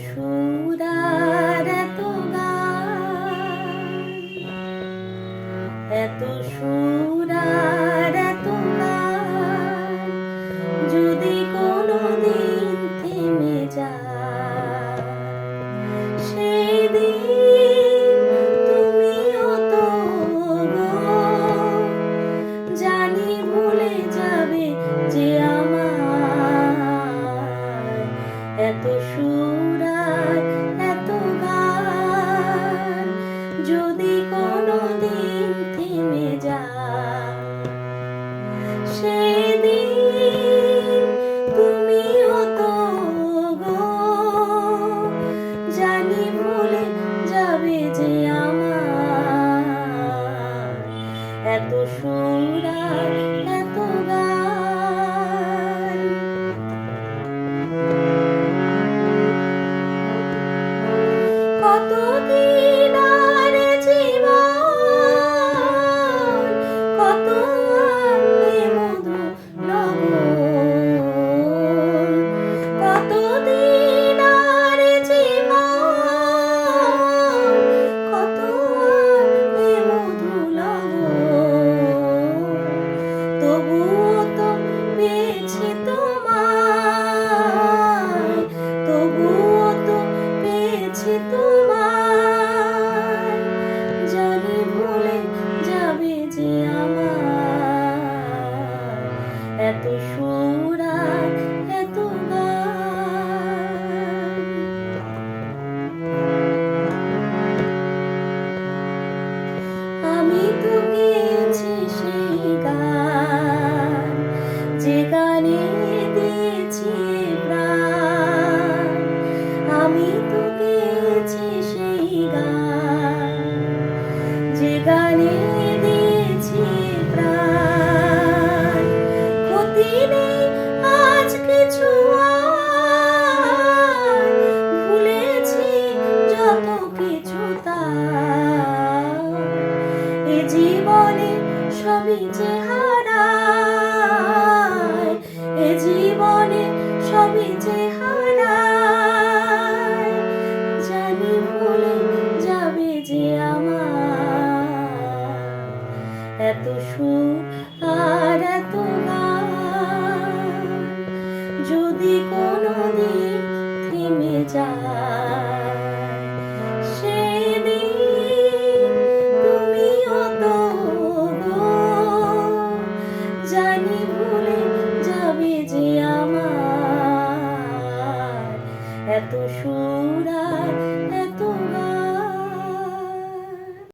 সুর আর এত গান, এত সুর আর এত গান, যদি কোনোদিন থেমে যায়, সেই দিন তুমিও তো গো জানি ভুলে যাবে যে আমার এত সুর আর এত গান, যদি কোনোদিন থেমে যায়, সেদিন তুমিও তো গো জানি ভুলে যাবে যে আমার এত সুর আর এত গান। কতদিন আর জীবন, কত মধু লগন, কতদিন আর জীবন, কত মধু লগন, তবুও তো পেয়েছি তোমায়, তবুও তো পেয়েছি তোমায়, জানি ভুলে যাবে যে আমার এত সুর আর এত গান। আমি তো গেয়েছি সেই গান, যে গানে দিয়েছি প্রাণ, আমি তো গেয়েছি সেই গান, যে গানে দিয়েছি প্রাণ। ক্ষতি নেই আজ কিছু আর, ভুলেছি যত কিছু তার, এ জীবনে সবই যে হারায়, এ জীবনে সবই যে হারায়, জানি ভুলে যাবে যে আমার এত সুর আর এত গান, যদি কোনোদিন থেমে যায়, সেদিন তুমিও তো গো জানি ভুলে যাবে যে আমার এত সুর আর এত